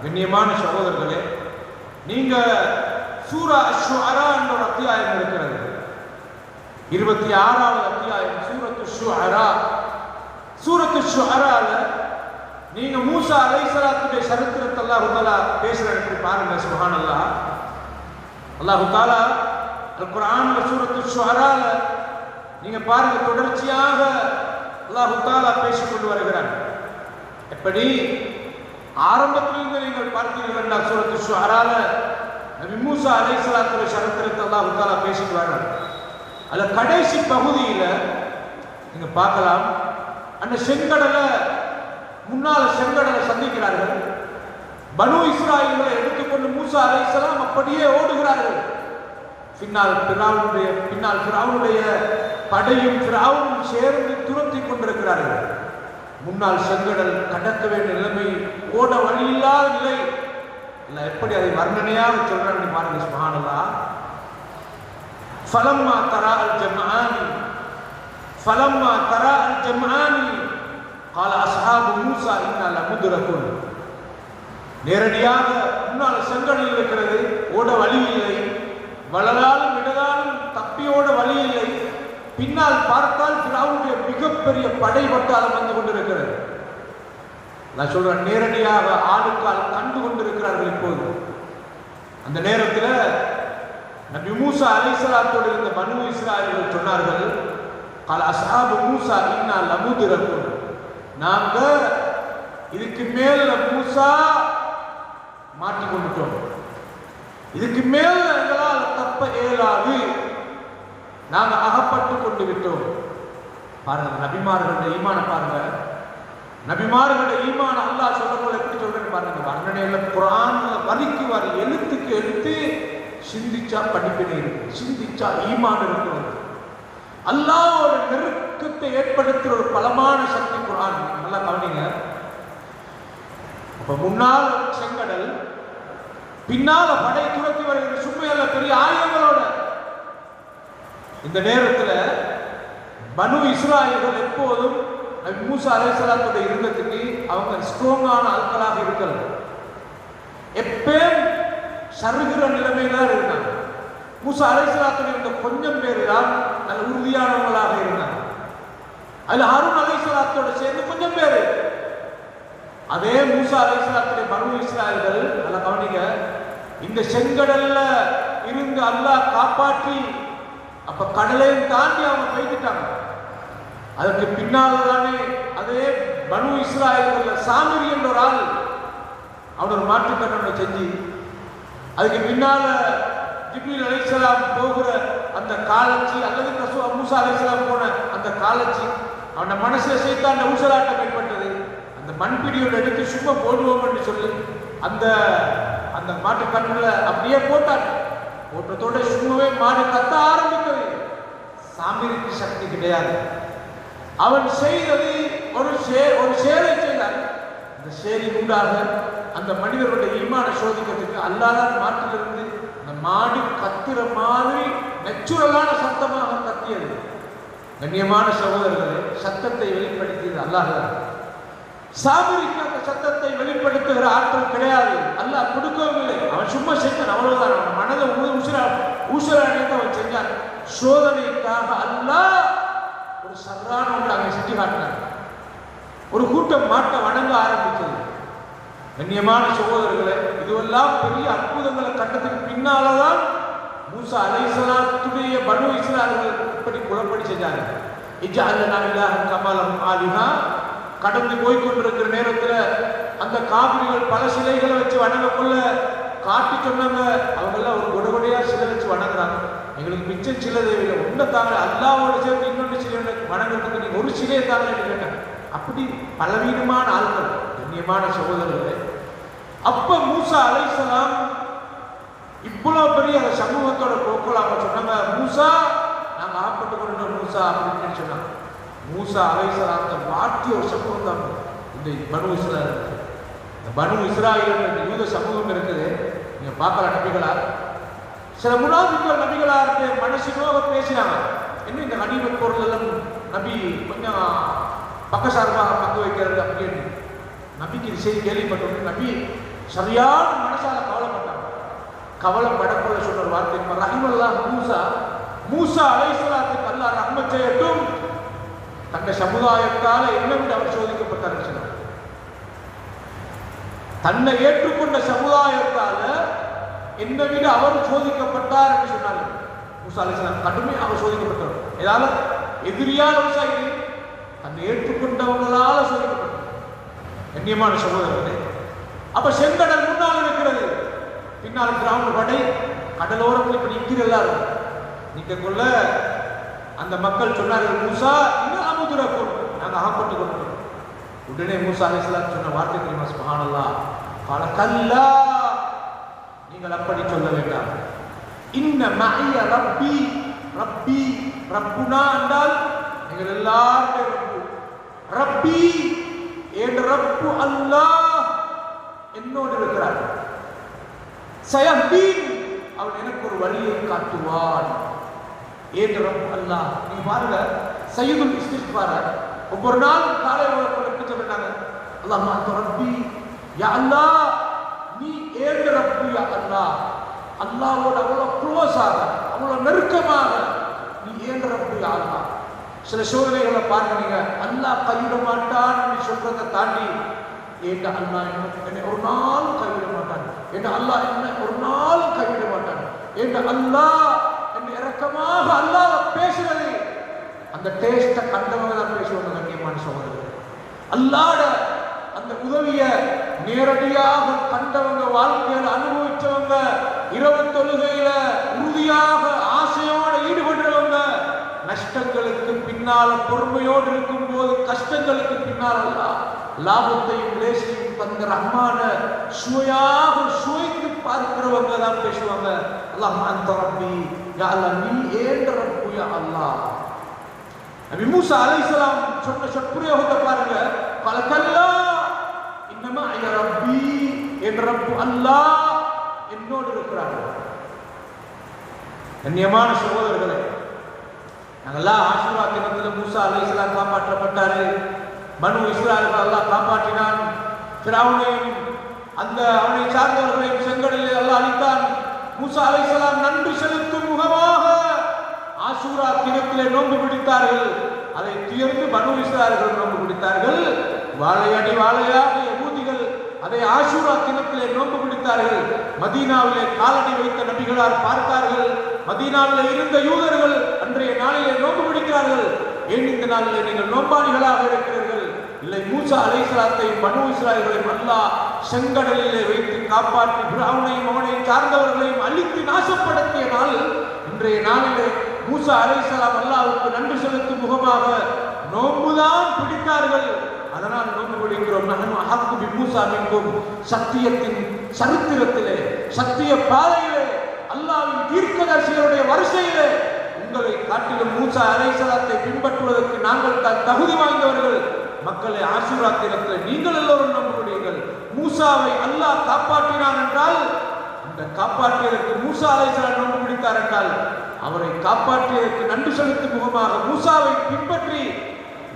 கண்ணியமான சகோதரர்களே, நீங்க சூரா அஷ்-ஷுஅரா என்ற ஒரு அத்தியாயம் இருக்கிறது, 26வது அத்தியாயம் சூரத்து ஷுஅரா. சூரத்து ஷுஅரால நீங்க மூசா அலைஹிஸ்ஸலாத்துடைய சரித்திரத்தை அல்லாஹ் தஆலா பேசுறாரு பாருங்க. சுப்ஹானல்லாஹ், அல்லாஹ் தஆலா அல் குர்ஆன்ல சூரத்து ஷுஅரால நீங்க பாருங்க, தொடர்ச்சியாக அல்லாஹ் தஆலா பேசிக் கொண்டு வருகிறார். எப்படி ஆரம்பத்திலிருந்து நீங்கள் பார்த்தீர்கள் என்றால் சூரத்து ஷுஅரால நபி மூசா அலைஹிஸ்ஸலாத்துடைய சரித்திரத்தை அல்லாஹ் தஆலா பேசிட்டு வர்றார். அதுல கடைசி பகுதியில நீங்க பார்க்கலாம், அந்த செங்கடலை முன்னால செங்கடலை சந்திக்கிறார்கள். பனு இஸ்ராயல்களை எடுத்துக்கொண்டு மூசா அலைஹிஸ்ஸலாம் அப்படியே ஓடுகிறார்கள். பின்னால் ஃபிரௌனுடைய படையும் ஃபிரௌனும் சேர்ந்து துரத்தி கொண்டிருக்கிறார்கள். முன்னால் செங்கடல், கடக்க வேண்டிய நிலைமை, ஓட வழி இல்லாத நிலை. எப்படி அதை வர்ணனையாக சொல்றாங்க பாருங்க. சுப்ஹானல்லாஹ், ஃபலம்மா தரா அல் ஜம்ஆனி قال اصحاب موسى انا لمدركون, நேரடியாக முன்னால செங்கடல் இருக்கிறது, ஓட வழி இல்லை, வலதாலும் இடதாலும் தப்பியோட வழி இல்லை. பின்னால் பார்த்தால் ஃபிரௌனுடைய மிகப்பெரிய படை பட்டாளம் வந்து கொண்டிருக்கிறது. நான் சொல்றேன், நேரடியாக ஆளுக்கால் கண்டு கொண்டிருக்கிறார்கள். இப்போது அந்த நேரத்தில் நபி மூசா அலைஹிஸ்ஸலாத்தோடு இருந்த பனு இஸ்ராயீல்கள் சொன்னார்கள், கால அஸ்ஹாபு மூசா இன்னா லமுதுரகுன், நாங்க இதுக்கு மேல் மூசா மாட்டிக்கொண்டுட்டோம், இதுக்கு மேல் எங்களால் தப்ப இயலாது, நாங்க அகப்பட்டு கொண்டு விட்டோம். பாருங்க நபிமார்களுடைய ஈமான பாருங்க, நபிமார்களுடைய ஈமான அல்லாஹ் சொல்லப்போல எப்படி சொல்றேன்னு பாருங்க. வர்ணனையில குர்ஆன் வரிக்கு வரி எழுத்துக்கு எழுத்து சிந்திச்சா படிப்பினை இருக்கு, சிந்திச்சா ஈமான் இருக்கிறது. அல்லாஹ்வோட நெருக்கத்தை ஏற்படுத்துற ஒரு பலமான சக்தி குர்ஆன். நல்லா கவனிங்க. அப்ப முன்னால் செங்கடல், பின்னால படை துரத்தி வருகிற சும்மையல்ல பெரிய ஆயுதங்களோட. இந்த நேரத்தில் பனு இஸ்ராயீல்கள் எப்போதும் நபி மூசா அலைஹிஸ்ஸலாத்தோட இருந்ததுக்கு அவங்க ஸ்ட்ராங்கான ஆட்களாக இருக்கல, எப்பயும் சருகிற நிலைமையில இருந்தாங்க. மூசா அலைஹிஸ்ஸலாத்தோட இருந்த கொஞ்சம் பேர் தான் நல்ல உறுதியானவங்களாக இருந்தாங்க. அதுல ஹாரூன் அலைஹிஸ்ஸலாத்தோட சேர்ந்து கொஞ்சம் பேர். அதே மூசா அலைஹிஸ்ஸலாத்துடைய பனு இஸ்ராயீல்கள் நல்லா கவனிங்க, இந்த செங்கடல்ல இருந்து அல்லாஹ் காப்பாற்றி அப்ப கடலையும் தாண்டி அவங்க போய்கிட்டாங்க. அதற்கு பின்னால் தானே அதே பனு இஸ்ராயீல்கள் சாமிரி என்ற ஒரு ஆள் அவன் ஒரு மாற்றுக்கட்டணை செஞ்சு, அதுக்கு பின்னால ஜிப்ரீல் அலைஹிஸ்ஸலாம் போகிற அந்த காலச்சி அல்லது மூசா அலைஹிஸ்ஸலாம் போன அந்த காலச்சி அவன் மனசுல சைத்தான் ஊசலாட்டம் ஏற்பட்டது. அந்த மண்பிடியோட எடுத்து சும்மா போடுவோம் என்று சொல்லி அந்த அந்த மாட்டு கண்ணுல அப்படியே போட்டான். போட்டத்தோட சும்மாவே மாடு கத்த ஆரம்பித்தது. சாமிரிக்கு சக்தி கிடையாது. அவன் செய்தது ஒரு சேரை செய்தான். அந்த சேரின் ஊடாக அந்த மனிதர்களுடைய ஈமான சோதிக்கிறதுக்கு அல்லாத மாட்டிலிருந்து அந்த மாடு கத்துற மாதிரி நேச்சுரலான சத்தமாக கத்தியது. கண்ணியமான சகோதரர்களே, சத்தத்தை வெளிப்படுத்தியது அல்லாஹ். சாமிரிக்கு அந்த சத்தத்தை வெளிப்படுத்துகிற ஆற்றல் கிடையாது, அல்லாஹ் கொடுக்கவும் இல்லை. அவன் சும்மா செஞ்சான், அவ்வளவுதான். அவன் மனதை ஊசலாடித்து அவன் செஞ்சான். சோதனைக்காக அல்லாஹ் ஒரு சர்றான ஒன்று அங்கே செஞ்சு காட்டினார். ஒரு கூட்டம் மாட்டை வணங்க ஆரம்பித்தது. கண்ணியமான சகோதரர்களே, இதுவெல்லாம் பெரிய அற்புதங்களை கண்டதுக்கு பின்னால்தான் மூசா அலைஹிஸ்ஸலாத்துடைய பனு இஸ்ராயீல்கள் இப்படி குழப்படி செஞ்சாங்க. இஜ்அல்னா இலாஹன் கமா லஹும் ஆலிஹா. கடந்து போய்கொண்டிருக்கிற நேரத்தில் அந்த காபிரிகள் பல சிலைகளை வச்சு வணங்கக்குள்ள காட்டி சொன்னாங்க. அவங்கெல்லாம் ஒரு கொடகொடையா சிலை வச்சு வணங்குறாங்க. எங்களுக்கு மிச்சம் சிலை தேவையில்லை, ஒன்றை தாங்க, அல்லாஹ்வோட சேர்த்து இன்னொன்று சிலை வணங்குறதுக்கு நீங்க ஒரு சிலையை தாங்க கேட்டாங்க. அப்படி பலவீனமான ஆட்கள். கண்ணியமான சகோதரர்களே, அப்ப மூசா அலைஹிஸ்ஸலாம் இவ்வளவு பெரிய அந்த சமூகத்தோட போக்குல அவங்க சொன்னாங்க, மூசா நாங்க ஆப்பட்டு கொண்டோம் மூசா அப்படின்னு சொன்னாங்க. மூசா அலைஹிஸ்ஸலாத்தை மாற்றிய ஒரு சமூகம் தான் இந்த பனு இஸ்ராயீல். இந்த பனு இஸ்ராயீல் இந்த யூத சமூகம் இருக்குது. நீங்க பார்க்கலாம், நபிகளா சில முனாஃபிக்குகள் நபிகளார்கிட்ட மனசினோக பேசினாங்க. என்ன இந்த கனிமத் பொருள் எல்லாம் நபி கொஞ்சம் பக்கசார்பாக பங்கு வைக்கிறது அப்படின்னு. நபிக்கு இது செய்தி கேள்விப்பட்டோம். நபி சரியான மனசால கவலைப்பட்டாங்க. கவலைப்படக்குள்ள சொன்ன ஒரு வார்த்தை, ரஹிமல்லாஹ் மூசா, மூசா அலைஹிஸ்ஸலாத்துக்கு அல்லாஹ் ரஹ்மத் செய்யட்டும், தங்க சமுதாயத்தால என்ன விட அவர் சோதிக்கப்பட்டார் சொன்னார். தன்னை ஏற்றுக்கொண்ட சமுதாயத்தால என்ன விட அவர் சோதிக்கப்பட்டார் என்று சொன்னார். மூசா அலைஹிஸ்ஸலாம் கடுமையாக அவர் சோதிக்கப்பட்டார். ஏதாவது எதிரியான விவசாயி தன்னை ஏற்றுக்கொண்டவங்களால சோதிக்கப்பட்டார். கண்ணியமான சகோதரர்களே, அப்ப செங்கடல் முன்னால் இருக்கிறது, பின்னால் கிராம படை கடலோரத்தில் இப்படி நிற்கிறதா நிற்கக்குள்ள அந்த மக்கள் சொன்னார்கள், மூசா இன்னும் அமுதுரக்கும், நாங்கள் அகப்பட்டு கொண்டோம். உடனே மூசா அலைஹிஸ்ஸலாம் சொன்ன வார்த்தை தெரியுமா? சுப்ஹானல்லாஹ், கால கல்லா, நீங்கள் அப்படி சொல்ல வேண்டாம். இன்ன மஅய ரப்பி, ரப்பி ரப்புனா என்றால் நீங்கள் எல்லாருடைய ரப்பு. ரப்பி என் ரப்பு அல்லாஹ் என்னோடு இருக்கிறார். சயஹ்தீன், அவன் எனக்கு ஒரு வழியை காட்டுவான். ஏன் ரப்பு அல்லாஹ். நீங்க பாருங்க, சய்யிதுல் இஸ்திக்பார் ஒவ்வொரு நாள் காலை உலகத்தை சொல்றாங்க, அல்லாஹ் அந்த ரப்பி, யா அல்லாஹ் நீ ஏன் ரப்பு, யா அல்லாஹ். அல்லாஹ்வோட அவ்வளவு க்ளோஸாக, அவ்வளவு நெருக்கமாக நீ ஏன் ரப்பு, யா அல்லாஹ். சில சோதனைகளை பாருங்க, நீங்க அல்லாஹ் கைவிட மாட்டான் சொல்றதை தாண்டி ஏண்ட அல்லாஹ் என்னை ஒரு நாள் கைவிட மாட்டான், ஏண்ட அல்லாஹ் என்ன ஒரு நாள் கைவிட மாட்டான் என்று அல்லாஹ் என்று இரக்கமாக அல்லாஹ் பேசுறது அந்த டேஸ்ட கண்டவங்க தான் பேசுவாங்க. கண்ணியமான சகோதரர்கள், அல்லாஹ்ட அந்த உதவிய நேரடியாக கண்டவங்க, வாழ்க்கையில் அனுபவிச்சவங்க, இரவு தொழுகையில உறுதியாக ஆசையோட ஈடுபடுறவங்க, நஷ்டங்களுக்கு பின்னால பொறுமையோடு இருக்கும் போது கஷ்டங்களுக்கு பின்னால் அல்லாஹ் லாபத்தையும் லேசையும் தந்த ரஹ்மான சுவையாக சுவைத்து பார்க்கிறவங்க தான் பேசுவாங்க. அல்லாஹ் அன்த ரப்பி, யா அல்லாஹ் நீ ஏன்ற ரப்பு யா அல்லாஹ். நபி மூசா அலைஹிஸ்ஸலாம் சொன்ன சொற்பிரயோகத்தை பாருங்க. கலக்கல்லா இன்னமா யா ரப்பி, என் ரப்பு அல்லாஹ் என்னோடு இருக்கிறார்கள். கண்ணியமான சகோதரர்களே, நாங்கெல்லாம் ஆஷூரா தினத்தில் மூசா அலைஹிஸ்ஸலாம் காப்பாற்றப்பட்டாரு. பனு இஸ்ராயேல் அல்லாஹ் காப்பாற்றினான். ஃபிரௌனையும் அந்த அவனை சார்ந்தவர்களையும் செங்கடலில் அல்லாஹ் அழித்தான். மூசா அலைஹிஸ்ஸலாம் நன்றி செலுத்தும் முகமாக ஆஷூரா தினத்திலே நோன்பு பிடித்தார்கள். அதை துயர்ந்து பனு இஸ்ராயேல் நோன்பு பிடித்தார்கள். வாழையடி வாழையாக யகூதிகள் அதை ஆஷூரா தினத்திலே நோன்பு பிடித்தார்கள். மதீனாவிலே காலடி வைத்த நபிகளார் பார்த்தார்கள். மதீனாவிலே இருந்த யூதர்கள் அன்றைய நாளிலே நோன்பு பிடிக்கிறார்கள். ஏன் இந்த நாளிலே நீங்கள் நோன்பாளிகளாக இருக்கிறீர்கள்? இல்லை, மூசா அலைஹிஸ்ஸலாத்தையும் பனு இஸ்ராயேலையும் அல்லாஹ் செங்கடலிலே வைத்து காப்பாற்றி ஃபிரௌனையும் அவனை சார்ந்தவர்களையும் அழித்து நாசப்படுத்திய நாள் இன்றைய நாளிலே மூசா அலைஹிஸ்ஸலாம் அல்லாஹ்வுக்கு நன்றி செலுத்தும் முகமாக நோன்புதான் பிடித்தார்கள். அதனால் நோன்பு பிடிக்கிறோம். மூசா மின்கும் சத்தியத்தின் சரித்திரத்திலே, சத்திய பாதையிலே, அல்லாஹ்வின் தீர்க்கதரிசிகளுடைய வரிசையிலே உங்களை காட்டிலும் மூசா அலைஹிஸ்ஸலாத்தை பின்பற்றுவதற்கு நாங்கள் தான் தகுதி வாய்ந்தவர்கள். மக்களை ஆஷூரா தினத்தில் நீங்கள் எல்லோரும் நம்புகிறீர்கள். மூசாவை அல்லாஹ் காப்பாற்றினான் என்றால், அந்த காப்பாற்றியதற்கு மூசா அலைஹிஸ்ஸலாம் நோன்பு பிடித்தார் என்றால், அவரை காப்பாற்றியதற்கு நன்றி செலுத்தும் முகமாக மூசாவை பின்பற்றி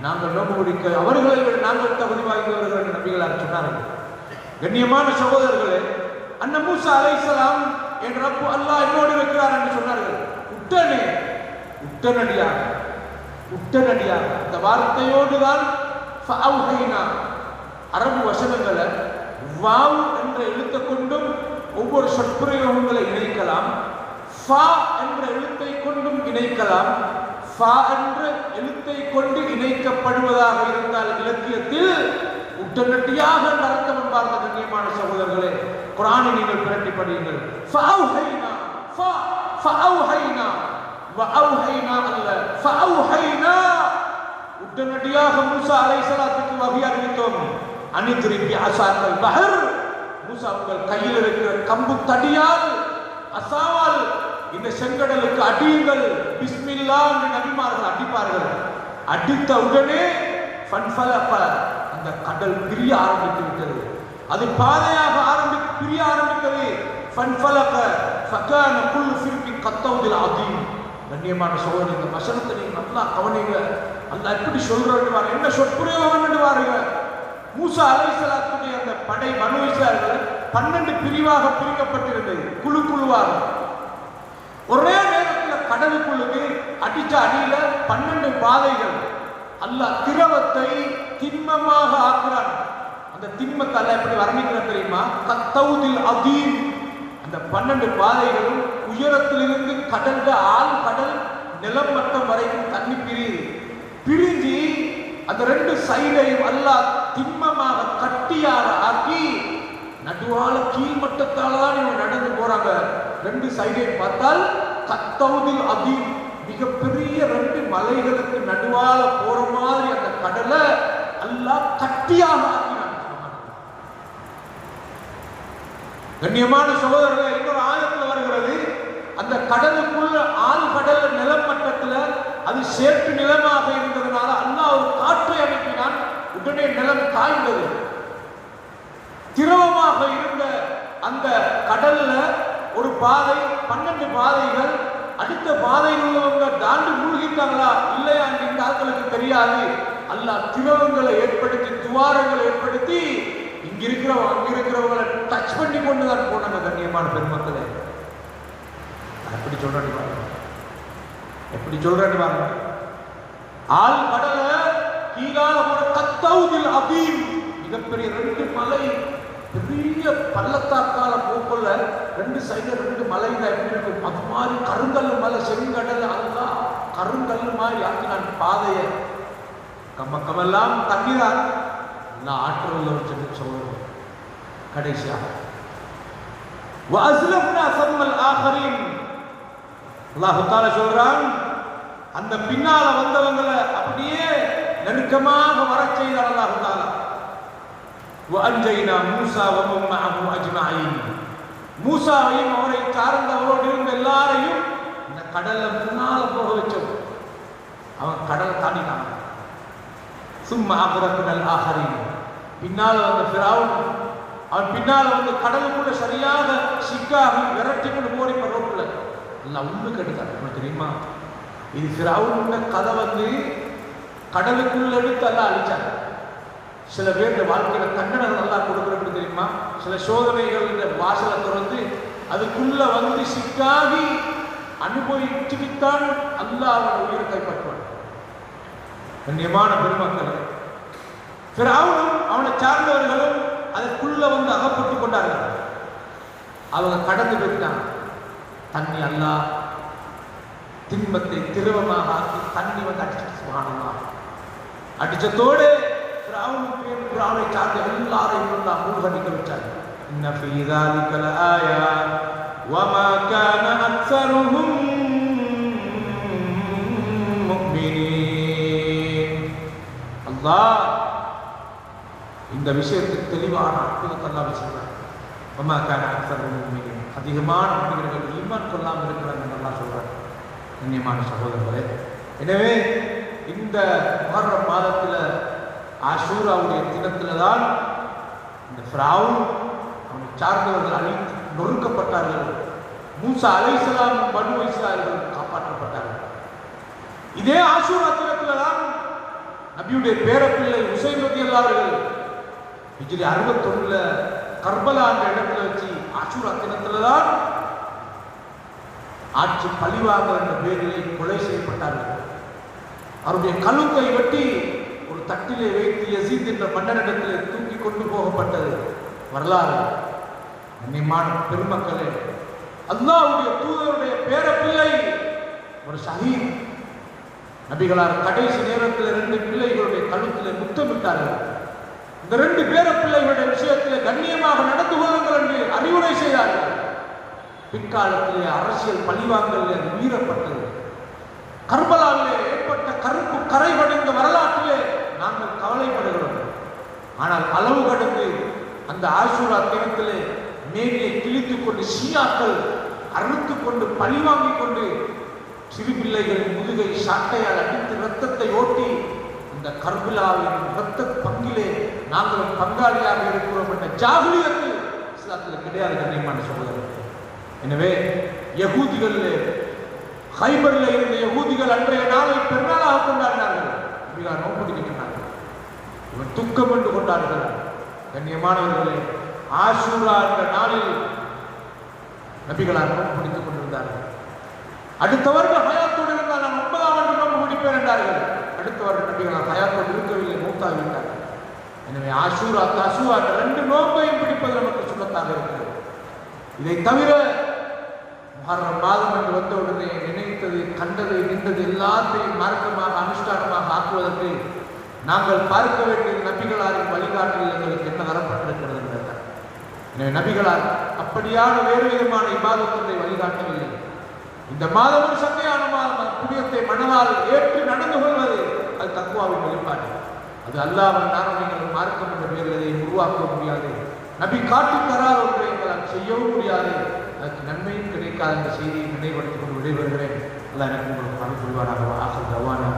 நாங்கள் நோன்பு பிடிக்க அவர்களை விட நாங்கள் தகுதி வாய்ந்தவர்கள் என்று நபிகளார் சொன்னார்கள். கண்ணியமான சகோதரர்களே, அன்ன மூசா அலைஹிஸ்ஸலாம் என் ரப்பு அல்லாஹ் என்னோடு இருக்கிறார் என்று சொன்னார்கள். உடனடியாக அந்த வார்த்தையோடு தான் அரபு வசனங்களை வாவ் என்ற எழுத்தை கொண்டும் ஒவ்வொரு சொற்பிரயோகங்களை இணைக்கலாம், ஃபா என்ற எழுத்தை கொண்டும் இணைக்கலாம். ஃபா என்ற எழுத்தை கொண்டு இணைக்கப்படுவதாக இருந்தால் இலக்கியத்தில் உடனடியாக என்ற அர்த்தம் என்பார்ந்த கண்ணியமான சகோதரர்களே, குர்ஆனை நீங்கள் பிரட்டி படியுங்கள். ஃபஅவ்ஹைனா, ஃபஅவ்ஹைனா வஅவ்ஹைனா அல்ல, ஃபஅவ்ஹைனா உடனடியாக மூசா அலைஹிஸ்ஸலாத்துக்கு வஹி அறிவித்தோம். அனித்ரி பிஅஸாக்கல் பஹர், மூசா உங்கள் கையில் இருக்கிற கம்பு தடியால், அசாவால் இந்த செங்கடலுக்கு அடியுங்கள். பிஸ்மில்லாஹ் என்று நபிமார்கள் அடிப்பார்கள். அடித்த உடனே ஃபன்ஃபலக, அந்த கடல் பிரிய ஆரம்பித்து விட்டது. அது பாதையாக பிரிய ஆரம்பித்தது. ஃபன்ஃபலக ஃபகான குல்லு ஃபிர்கின் கத்தௌதில் அதீம். கண்ணியமான சகோதரர், இந்த வசனத்தை நீங்க நல்லா கவனிங்க. அல்லாஹ் எப்படி சொல்றாரு, என்ன சொற்பிரயோகம் என்று பாருங்க. மூசா அலைஹிஸ்ஸலாத்துடைய அந்த படை பனு இஸ்ராயேல் 12 பிரிவாக பிரிக்கப்பட்டிருந்தது, குழு குழுவாக. ஒரே நேரத்தில் கடலுக்குள்ளுக்கு அடிச்ச அடியில 12 பாதைகள். அல்லாஹ் திரவத்தை திண்மமாக ஆக்குறான். அந்த திண்மத்தை அல்லாஹ் எப்படி வர்ணிக்கிறான் தெரியுமா? கத்தௌதில் அதீம். அந்த 12 பாதைகளும் உயரத்திலிருந்து கடல்ல கடல் நிலம் மட்டம் வரைக்கும் தண்ணி பிரிஞ்சு அந்த 2 சைடையும் அல்லாஹ் திண்மமாக கட்டியாக ஆக்கி நடுவால கீழ்மட்டத்தால தான் இவங்க நடந்து போறாங்க. 2 சைடையும் பார்த்தால் கத்தௌதில் அதீம், மிகப்பெரிய 2 மலைகளுக்கு நடுவால போற மாதிரி அந்த கடலை அல்லாஹ் கட்டியாக ஆக்கினாங்க. கண்ணியமான சகோதரர்களே, இன்னொரு ஆயத்தில் வருகிறது, அந்த கடலுக்குள்ள கடல் நிலம் மட்டத்தில் அது சேற்று நிலமாக இருந்ததுனால அல்லாஹ் ஒரு காற்றை அனுப்பினான். உடனே நிலம் காய்ந்தது. திரவமாக இருந்த அந்த கடல்ல ஒரு பாதை, 12 பாதைகள். அடுத்த பாதையில் உள்ளவங்க தாண்டி மூழ்கிட்டாங்களா இல்லையா என்று இந்த ஆட்களுக்கு தெரியாது. அல்லாஹ் திரவங்களை ஏற்படுத்தி, துவாரங்களை ஏற்படுத்தி இருக்கிறவங்களை டச் பண்ணி கொண்டுதான் போனாங்க. கண்ணியமான பெருமக்களே, எப்படி சொல்றாங்க, எப்படி சொல்றாங்க பாருங்க. கடலை கீழால போற கத்தௌதில் அதீம், மிகப்பெரிய 2 மலை பெரிய பள்ளத்தாக்கால போக்குள்ள ரெண்டு சைடுல ரெண்டு மலைங்க எப்படி இருக்கும், அது மாதிரி கருங்கல் மலை, செங்கடல், அதெல்லாம் கருங்கல் மாதிரி ஆக்கினான் பாதையை. கமெல்லாம் தண்ணீரார் எல்லாம் ஆற்றல் சென்று சொல்லுவோம். கடைசியாக அல்லாஹ் தஆலா சொல்றான், அந்த பின்னால வந்தவங்களை அப்படியே நெருக்கமாக வரச் செய்தார் அல்லாஹ் தஆலா. وَأَنْجَيْنَا مُوسَى وَمَن مَّعَهُ أَجْمَعِينَ. மூசாவையும் அவரை சார்ந்தவரோடு இருந்த எல்லாரையும் இந்த கடல்ல முன்னால போக வச்சோம். அவன் கடல் தாண்டினான். ثُمَّ أَغْرَقْنَا الْآخَرِينَ. பின்னால வந்த ஃபிரௌன், அவன் பின்னால வந்து கடலுக்குள்ள சரியாக சிக்காகி விரட்டி கொண்டு போய் ரோட்ல எல்லாம் உண்டு கெடுத்தாங்க. உங்களுக்கு தெரியுமா, இது ஃபிரௌனோட கதை வந்து கடலுக்குள்ள எடுத்து எல்லாம் அழிச்சாங்க. சில பேருடைய வாழ்க்கையில தண்டனைகள் நல்லா கொடுக்குறது தெரியுமா, சில சோதனைகள் வாசலை திறந்து அதுக்குள்ள வந்து சிக்காகி அனுபவிச்சுக்கித்தான் அல்லாஹ் அவன் உயிரை கைப்பற்றுவான். கண்ணியமான பெருமக்களே, ஃபிரௌனும் அவனை சார்ந்தவர்களும் அதற்குள்ள வந்து அகப்பட்டு கொண்டார்கள். அவங்க கடந்து போயிட்டாங்க. தண்ணி அல்லாஹ் திண்மத்தை திரவமாக ஆக்கி தண்ணி வந்து அடிச்சு சுப்ஹானல்லாஹ் அடிச்சதோடு ஃபிரௌனை சார்ந்த எல்லாரையும் அல்லாஹ் மூழ்கடிக்க வச்சாங்க. இன்ன ஃபீ ذلك لآيات وما كان أكثرهم مؤمنين. அல்லாஹ் இந்த விஷயத்துக்கு தெளிவான அற்புதத்தை அல்லாஹ் சொல்றார். وما كان أكثرهم مؤمنين. அதிகமான மனிதர்கள் ஈமான் கொள்ளாமல் இருக்கிறாங்க என்று அல்லாஹ் சொல்றார். கண்ணியமான சகோதரர்களே, எனவே இந்த முஹர்ரம் மாதத்தில் ஆஷூராவுடைய தினத்தில் தான் இந்த ஃபிரௌன் அவனை சார்ந்தவர்கள் அழித்து நொறுக்கப்பட்டார்கள். மூசா அலைஹிஸ்ஸலாம் பனு இஸ்ராயீல்கள் காப்பாற்றப்பட்டார்கள். இதே ஆஷூரா தினத்தில் தான் நபியுடைய பேரப்பிள்ளை ஹுசைன் ரலியல்லாஹு அவர்கள் ஹிஜ்ரி 61 கர்பலா என்ற இடத்துல வச்சு ஆஷூரா தினத்தில் தான் ஆட்சி பழிவாங்க என்ற பேரிலே கொலை செய்யப்பட்டார்கள். அவருடைய கழுத்தை வெட்டி ஒரு தட்டிலே வைத்து யசீத் என்ற மன்னனிடத்திலே தூக்கி கொண்டு போகப்பட்டது வரலாறு. கண்ணியமான பெருமக்களே, அல்லாஹ்வுடைய தூதருடைய பேரப்பிள்ளை ஒரு ஷஹீத். நபிகளார் கடைசி நேரத்தில் 2 பிள்ளைகளுடைய கழுத்திலே முத்தமிட்டார்கள். இந்த 2 பேரப்பிள்ளைகளுடைய விஷயத்தில் கண்ணியமாக நடந்து கொள்ளுங்கள் என்று அறிவுரை செய்தார்கள். பிற்காலத்திலே அரசியல் பழிவாங்கல் மீறப்பட்டது. கர்பலாவிலே ஏற்பட்ட கருப்பு கரை படிந்த வரலாற்றிலே நாங்கள் கவலைப்படுகிறோம். ஆனால் அளவு கடந்து அந்த ஆஷூரா தினத்திலே மேனியை கிழித்துக் கொண்டு ஷியாக்கள் அறுத்து கொண்டு பழிவாங்கிக் கொண்டு சிறு பிள்ளைகளின் முதுகை சாட்டையால் அடித்து ரத்தத்தை ஓட்டி இந்த கர்பலாவின் ரத்த பங்கிலே நாங்களும் பங்காளியாக இருக்கிறோம் என்ற ஜாகிலியத்து இஸ்லாத்தில் கிடையாது. கண்ணியமான சகோதரர்களே, எனவே யகூதிகளிலே ஹைபரில் இருந்த யகூதிகள் அன்றைய நாளை பெருநாளாக கொண்டாடினார்கள். நபிகளார் நோன்பு பிடிக்கின்றார்கள். இவன் துக்கம் என்று கொண்டார்கள். கண்ணியமானவர்களே, ஆஷூரா என்ற நாளில் நபிகளார் நோன்பு பிடித்துக் கொண்டிருந்தார்கள். அடுத்த வருடம் ஹயாத்தோடு இருந்தால் நான் 9ஆம் ஆண்டு நோன்பு பிடிப்பேன் என்றார்கள். அடுத்த வருடம் நபிகளார் ஹயாத்தோடு இருக்கவில்லை, மூத்தாகிவிட்டார்கள். எனவே ஆஷூரா தஷூரா 2 நோன்பையும் பிடிப்பது நமக்கு சுண்ணத்தாக இருக்கிறது. இதை தவிர முஹர்ரம் மாதம் என்று வந்தவுடனே நினைத்தது கண்டது நின்றது எல்லாத்தையும் மார்க்கமாக அனுஷ்டானமாக ஆக்குவதற்கு நாங்கள் பார்க்க வேண்டிய நபிகளாரின் வழிகாட்டில் எங்களுக்கு என்ன தரப்பட்டிருக்கிறது என்றார். எனவே நபிகளார் அப்படியான வேறு விதமான இபாதத்தை வழிகாட்டவில்லை. இந்த மாதம் ஒரு சந்தையான மாதம், புண்ணியத்தை மனதால் ஏற்று நடந்து கொள்வது அது தக்வாவின் வெளிப்பாடு. அது அல்லாஹ்வின் நாமங்கள் மார்க்கம் என்ற பெயரில் அதை உருவாக்க முடியாது. நபி காட்டி தராத ஒன்றை எங்களால் செய்யவும் முடியாது. அதுக்கு நன்மையும் கிடைக்காத இந்த செய்தியை நினைவுபடுத்திக் கொண்டு விடைபெறுகிறேன். அல்லாஹ் எனக்கு உங்களுக்கு அருள் புரிவானாக. ஆகிர் தவானா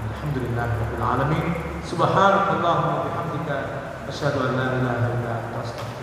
அல்ஹம்துலில்லாஹி ரப்பில் ஆலமீன். சுப்ஹானல்லாஹி வ பிஹம்திக அஷ்ஹது அன் லா இலாஹா இல்லா அன்த அஸ்தக்ஃபிருக்க